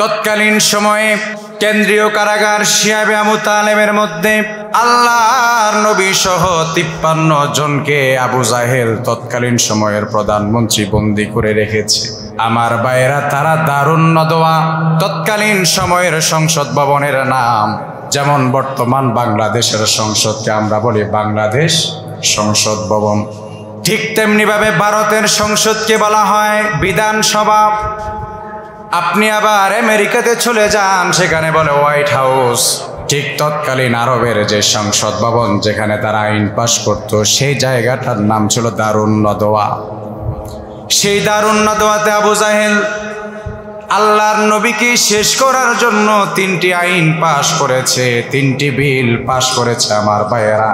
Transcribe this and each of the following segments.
তৎকালীন সময়ে কেন্দ্রীয় কারাগার শিয়াবে আবু তালেবের মধ্যে আল্লাহর নবী সহ 53 জনকে আবু জাহেল তৎকালীন সময়ের প্রধানমন্ত্রী বন্দী করে রেখেছে। আমার ভাইয়েরা, তারা দারুন নদওয়া তৎকালীন সময়ের সংসদ ভবনের নাম, যেমন বর্তমান বাংলাদেশের সংসদকে আমরা বলি বাংলাদেশ সংসদ ভবন, ঠিক তেমনি ভাবে ভারতের সংসদকে বলা হয় বিধানসভা। আপনি আবার আমেরিকাতে চলে যান, সেখানে বলে হোয়াইট হাউস। ঠিক তৎকালীন আরবের যে সংসদ ভবন যেখানে তারা আইন পাশ করত, সেই জায়গাটার নাম ছিল দারুন নদওয়া। সেই দারুন নদওয়াতে আবু জাহেল আল্লাহর নবীকে শেষ করার জন্য 3টি আইন পাশ করেছে, 3টি বিল পাশ করেছে। আমার ভাইয়েরা,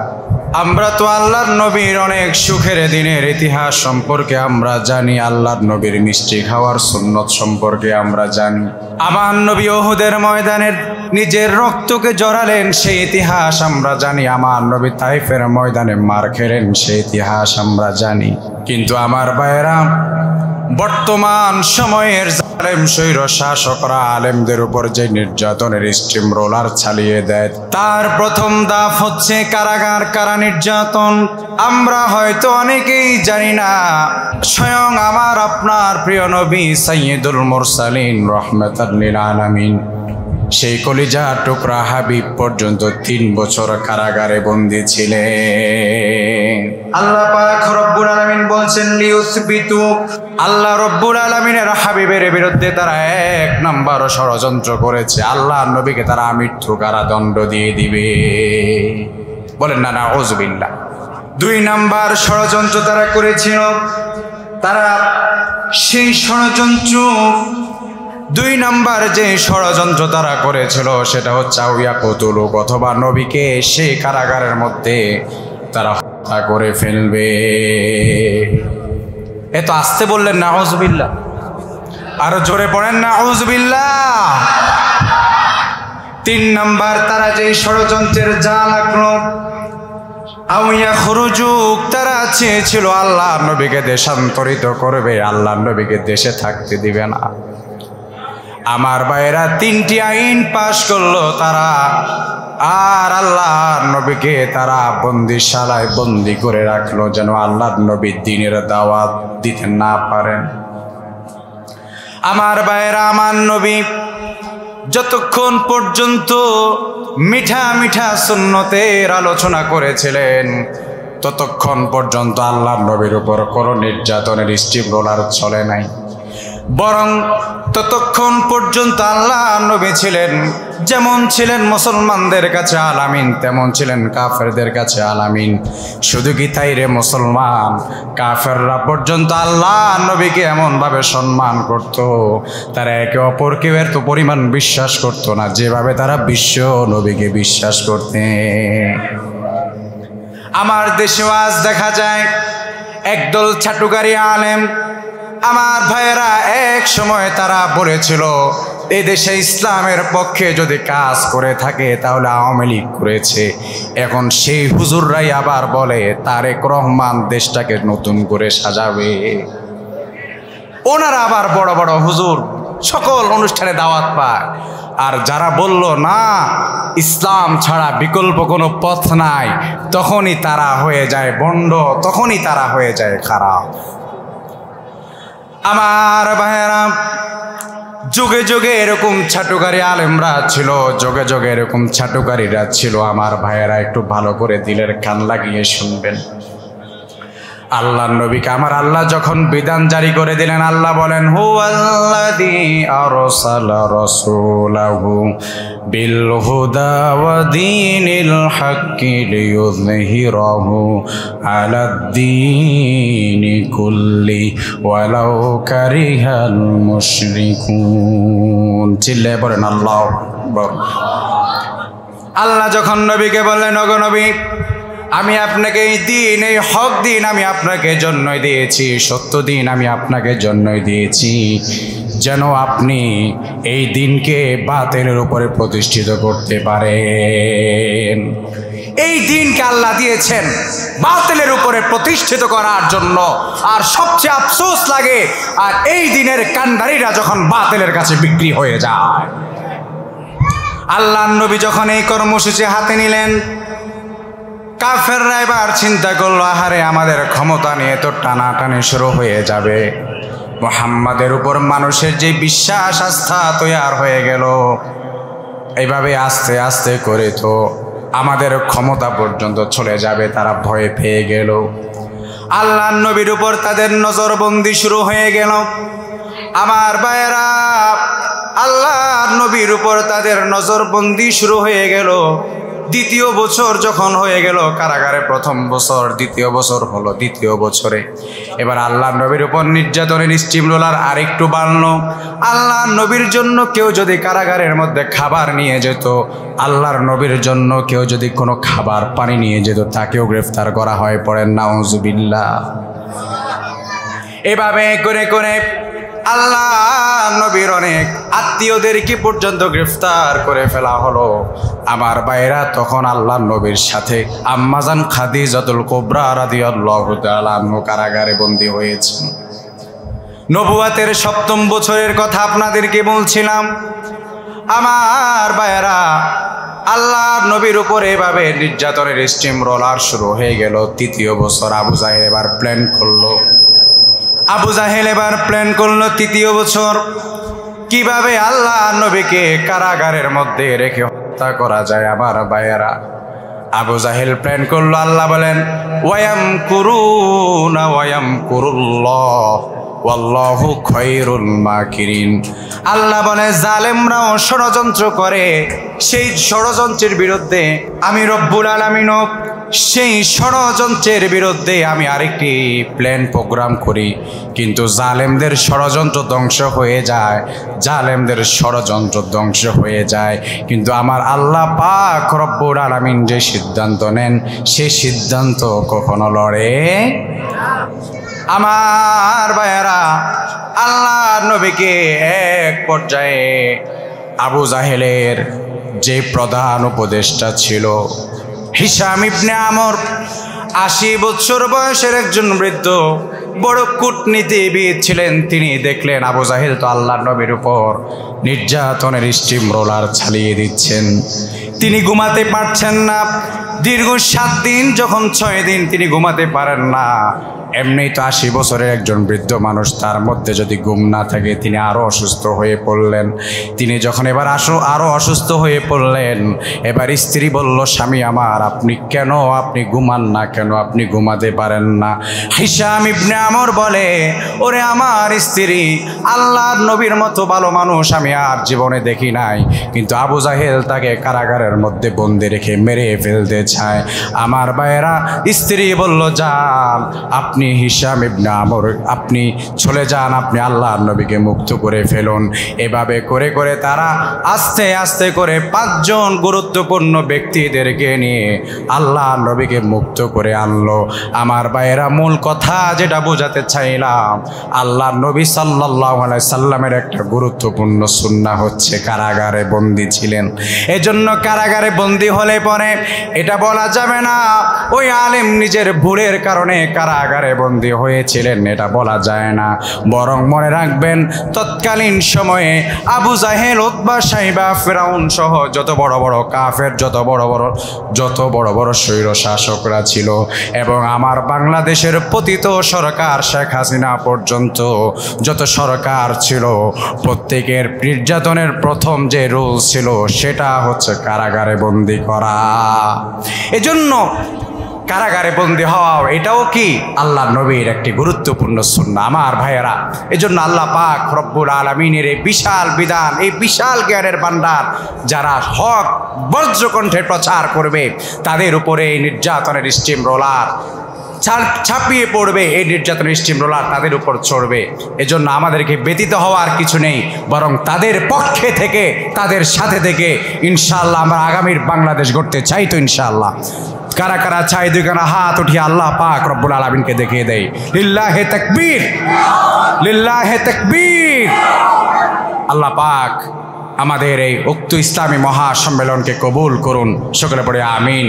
আমরা তো আল্লাহর নবীর অনেক সুখের দিনের ইতিহাস সম্পর্কে আমরা জানি, আল্লাহর নবীর মিষ্টি খাওয়ার সুন্নত সম্পর্কে আমরা জানি। আমার নবী উহুদের ময়দানে নিজের রক্তকে জড়ালেন, সেই ইতিহাস আমরা জানি। আমার নবী তাইফের ময়দানে মার খেলেন, সেই ইতিহাস আমরা জানি। কিন্তু আমার ভাইয়েরা, বর্তমান সময়ের জালেম স্বৈর শাসকরা আলেমদের উপর যে নির্যাতনের স্টিম রোলার চালিয়ে দেয়, তার প্রথম ধাপ হচ্ছে কারাগার, কারা নির্যাতন। আমরা হয়তো অনেকেই জানি না, স্বয়ং আমার আপনার প্রিয় নবী সাইয়্যিদুল মুরসালিন রাহমাতাল লিল আলামিন, সেই কলিজা টুকরা হাবিব পর্যন্ত 3 বছর কারাগারে বন্দী ছিলেন। আল্লাহ পাক রব্বুল আলামিন বলছেন লিউসবিতু, আল্লাহ রব্বুল আলামিনের হাবিবের বিরুদ্ধে তারা 1 নম্বর ষড়যন্ত্র করেছে, আল্লাহ নবীকে তারা মৃত্যু কারাদণ্ড দিয়ে দিবে। বলেন না নাউযুবিল্লাহ। 2 নম্বর ষড়যন্ত্র তারা করেছিল, তারা সেই ষড়যন্ত্র 2 নম্বর যে ষড়যন্ত্র তারা করেছিল সেটা হচ্ছে আউয়া কতুলুক, অথবা নবীকে সেই কারাগারের মধ্যে তারা হত্যা করে ফেলবে। এত আসতে বললেন নাউযুবিল্লাহ, আরো জোরে পড়েন নাউযুবিল্লাহ। 3 নম্বর তারা যে ষড়যন্ত্রের জাল আঁকলো, আউয়া খুরুজুক, তারা চেয়েছিল আল্লাহ নবীকে দেশান্তরিত করবে, আল্লাহ নবীকে দেশে থাকতে দিবে না। আমার ভাইয়েরা, 3টি আইন পাশ করলো তারা, আর আল্লাহ নবীকে তারা বন্দিশালায় বন্দি করে রাখলো, যেন আল্লাহ নবী দ্বীনের দাওয়াত দিতে না পারেন। আমার ভাইয়েরা, আমার নবী যতক্ষণ পর্যন্ত মিঠা মিঠা সুন্নতের আলোচনা করেছিলেন, ততক্ষণ পর্যন্ত আল্লাহ নবীর উপর কোনো নির্যাতনের স্টিম রোলার চলে নাই। বরং ততক্ষণ পর্যন্ত আল্লাহ নবী ছিলেন, যেমন ছিলেন মুসলমানদের কাছে আলামিন, তেমন ছিলেন কাফেরদের কাছে আলামিন। শুধু কি তাই রে মুসলমান, কাফেররা পর্যন্ত আল্লাহ নবীকে এমনভাবে সম্মান করত, তারা একে অপরকে এত পরিমাণ বিশ্বাস করত না যেভাবে তারা বিশ্ব নবীকে বিশ্বাস করতেন। আমার দেশেও আজ দেখা যায় একদল ছাটুকারী আলেম। আমার ভাইয়েরা, এক সময় তারা বলেছিল এই দেশে ইসলামের পক্ষে যদি কাজ করে থাকে তাহলে আওয়ামী লীগ করেছে। এখন সেই হুজুররাই আবার বলে তারেক রহমান দেশটাকে নতুন করে সাজাবে। ওনারা আবার বড় বড় হুজুর সকল অনুষ্ঠানে দাওয়াত পায়, আর যারা বলল না ইসলাম ছাড়া বিকল্প কোনো পথ নাই, তখনই তারা হয়ে যায় ভণ্ড, তখনই তারা হয়ে যায় খারাপ। আমার ভাইয়েরা, যুগে যুগে এরকম ছাটুকারী আলেমরা ছিল, যুগে যুগে এরকম ছাটুকারীরা ছিল। আমার ভাইয়েরা, একটু ভালো করে দিলের কান লাগিয়ে শুনবেন। আল্লাহ নবীকে আমার আল্লাহ যখন বিধান জারি করে দিলেন, আল্লাহ বলেন হুয়াল্লাযী আরসালা রাসূলাহু বিল হুদা ওয়া দীনিল হাক্কি লিইয়ুযহিরাহু আলাদ-দীনি কুল্লি ওয়ালাউ কারিহাল মুশরিকুন। চিল্লায়ে পড়েন আল্লাহু আকবার। আল্লাহ যখন নবীকে বললেন, ওগো নবী, আমি আপনাকে এই দিন, এই হক দিন আমি আপনাকে জন্যই দিয়েছি, সত্য দিন আমি আপনাকে জন্যই দিয়েছি, যেন আপনি এই দিনকে বাতিলের উপরে প্রতিষ্ঠিত করতে পারেন। এই দিনকে আল্লাহ দিয়েছেন বাতিলের উপরে প্রতিষ্ঠিত করার জন্য। আর সবচেয়ে আফসোস লাগে আর এই দিনের কান্ডারিরা যখন বাতিলের কাছে বিক্রি হয়ে যায়। আল্লাহর নবী যখন এই কর্মসূচি হাতে নিলেন, কাফেররা এবার চিন্তা করলো, আহারে আমাদের ক্ষমতা নিয়ে তো টানাটানি শুরু হয়ে যাবে, মুহাম্মাদের উপর মানুষের যে বিশ্বাস আস্থা তৈয়ার হয়ে গেল, এইভাবে আস্তে আস্তে করে তো আমাদের ক্ষমতা পর্যন্ত চলে যাবে। তারা ভয়ে পেয়ে গেল। আল্লাহর নবীর উপর তাদের নজরবন্দি শুরু হয়ে গেল। আমার ভাইয়েরা, আল্লাহর নবীর উপর তাদের নজরবন্দি শুরু হয়ে গেল। দ্বিতীয় বছর যখন হয়ে গেল, কারাগারে প্রথম বছর, দ্বিতীয় বছর হলো, দ্বিতীয় বছরে এবার আল্লাহর নবীর উপর নির্যাতনের স্টিম রোলার আরেকটু বাড়লো। আল্লাহর নবীর জন্য কেউ যদি কারাগারের মধ্যে খাবার নিয়ে যেত, আল্লাহর নবীর জন্য কেউ যদি কোনো খাবার পানি নিয়ে যেত, তাকেও গ্রেফতার করা হয়। পড়েন নাউজুবিল্লাহ। এভাবে করে করে আল্লাহ নবীর অনেক আত্মীয়দেরকে পর্যন্ত গ্রেফতার করে ফেলা হলো। আমার ভাইরা, তখন আল্লাহ নবীর সাথে আম্মাজান খাদিজাতুল কুবরা রাদিয়াল্লাহু তাআলা আনহা কারাগারে বন্দী হয়েছেন। নবুয়াতের ৭ম বছরের কথা আপনাদেরকে বলছিলাম। আমার ভাইরা, আল্লাহর নবীর উপরে এভাবে নির্যাতনের স্টিম রোলার শুরু হয়ে গেল। তৃতীয় বছর আবু জাহেল এবার প্ল্যান করলো। তৃতীয় বছর কিভাবে আল্লাহ নবীকে কারাগারের মধ্যে রেখে হত্যা করা যায়। আমার ভাইয়েরা, আবু জাহেল প্ল্যান করলো। আল্লাহ বলেন, ওয়ায়ামকুরুনা ওয়ায়ামকুরুল্লাহ ওয়াল্লাহু খায়রুল মাকিরিন। আল্লাহ বলে, জালেমরাও ষড়যন্ত্র করে, সেই ষড়যন্ত্রের বিরুদ্ধে আমি রব্বুল আলামিন সেই ষড়যন্ত্রের বিরুদ্ধে আমি আরেকটি প্ল্যান প্রোগ্রাম করি, কিন্তু জালেমদের ষড়যন্ত্র ধ্বংস হয়ে যায়, কিন্তু আমার আল্লাহ পাক রব্বুল আলামিন যে সিদ্ধান্ত নেন, সেই সিদ্ধান্ত কখনো লড়ে। আমার ভাইয়েরা, আল্লাহ নবীকে এক পর্যায়ে আবু জাহেলের যে প্রধান উপদেষ্টা ছিল হিশাম ইবনে আমর, ৮০ বছর বয়সের একজন বৃদ্ধ বড় কূটনীতিবিদ ছিলেন। তিনি দেখলেন আবু জাহেল তো আল্লাহর নবীর উপর নির্যাতনের স্টিম রোলার চালিয়ে দিচ্ছেন। তিনি ঘুমাতে পারছেন না। দীর্ঘ ৭ দিন, যখন ৬ দিন তিনি ঘুমাতে পারেন না। এমনি তো ৮০ বছরের একজন বৃদ্ধ মানুষ, তার মধ্যে যদি ঘুম না থাকে, তিনি আরও অসুস্থ হয়ে পড়লেন। তিনি যখন এবার আরও অসুস্থ হয়ে পড়লেন, এবার স্ত্রী বলল, স্বামী আমার, আপনি ঘুমান না কেন, আপনি ঘুমাতে পারেন না? হিশাম ইবনে আমর বলে, ওরে আমার স্ত্রী, আল্লাহর নবীর মতো ভালো মানুষ আমি আর জীবনে দেখি নাই, কিন্তু আবু জাহেল তাকে কারাগারের মধ্যে বন্দি রেখে মেরে ফেলতে চায়। আমার ভাইয়েরা, স্ত্রী বলল, যান আপনি হিশাম ইবনে আমর, আপনি চলে যান, আপনি আল্লাহর নবীকে মুক্ত করে ফেলুন। এভাবে করে করে তারা আস্তে আস্তে করে ৫ জন গুরুত্বপূর্ণ ব্যক্তিদেরকে নিয়ে আল্লাহর নবীকে মুক্ত করে আনলো। আমার ভাইয়েরা, মূল কথা যেটা বোঝাতে চাইলাম, আল্লাহর নবী সাল্লাল্লাহু আলাইহি সাল্লামের একটা গুরুত্বপূর্ণ সুন্নাহ হচ্ছে কারাগারে বন্দী ছিলেন। এজন্য কারাগারে বন্দী হলে পরে এটা বলা যাবে না ওই আলেম নিজের ভুলের কারণে কারাগারে বন্দী হয়েছিলেন, এটা বলা যায় না। বরং মনে রাখবেন, তৎকালীন সময়ে আবু জাহেল, উতবা, সাইবা, ফিরাউন সহ যত বড় বড় কাফের, যত বড় বড় স্বৈর শাসকরা ছিল, এবং আমার বাংলাদেশের পতিত সরকার শেখ হাসিনা পর্যন্ত যত সরকার ছিল, প্রত্যেকের নির্যাতনের প্রথম যে রুল ছিল সেটা হচ্ছে কারাগারে বন্দী করা। এজন্য কারাগারে বন্দী হওয়া এটাও কি আল্লাহ নবীর একটি গুরুত্বপূর্ণ সুন্নাহ। আমার ভাইয়েরা, এজন্য আল্লাহ পাক রব্বুল আলামিনের এই বিশাল বিধান, এই বিশাল জ্ঞানের ভান্ডার যারা হক বজ্রকণ্ঠে প্রচার করবে, তাদের উপরে এই নির্যাতনের স্টিম রোলার ছাপিয়ে পড়বে, এই নির্যাতনের স্টিম রোলার তাদের উপর চড়বে। এজন্য আমাদেরকে ব্যতীত হওয়ার কিছু নেই, বরং তাদের পক্ষে থেকে, তাদের সাথে থেকে ইনশাআল্লাহ আমরা আগামীর বাংলাদেশ গড়তে চাই। তো ইনশাআল্লাহ কারা কারা চাই, দুইখানা হাত উঠিয়ে আল্লাহ পাক রব্বুল আলামিনকে দেখিয়ে দেয়। লিল্লাহে তাকবীর, লিল্লাহে তাকবীর। আল্লাহ পাক আমাদের এই উক্ত ইসলামী মহাসম্মেলনকে কবুল করুন। সকলে পড়ে আমিন।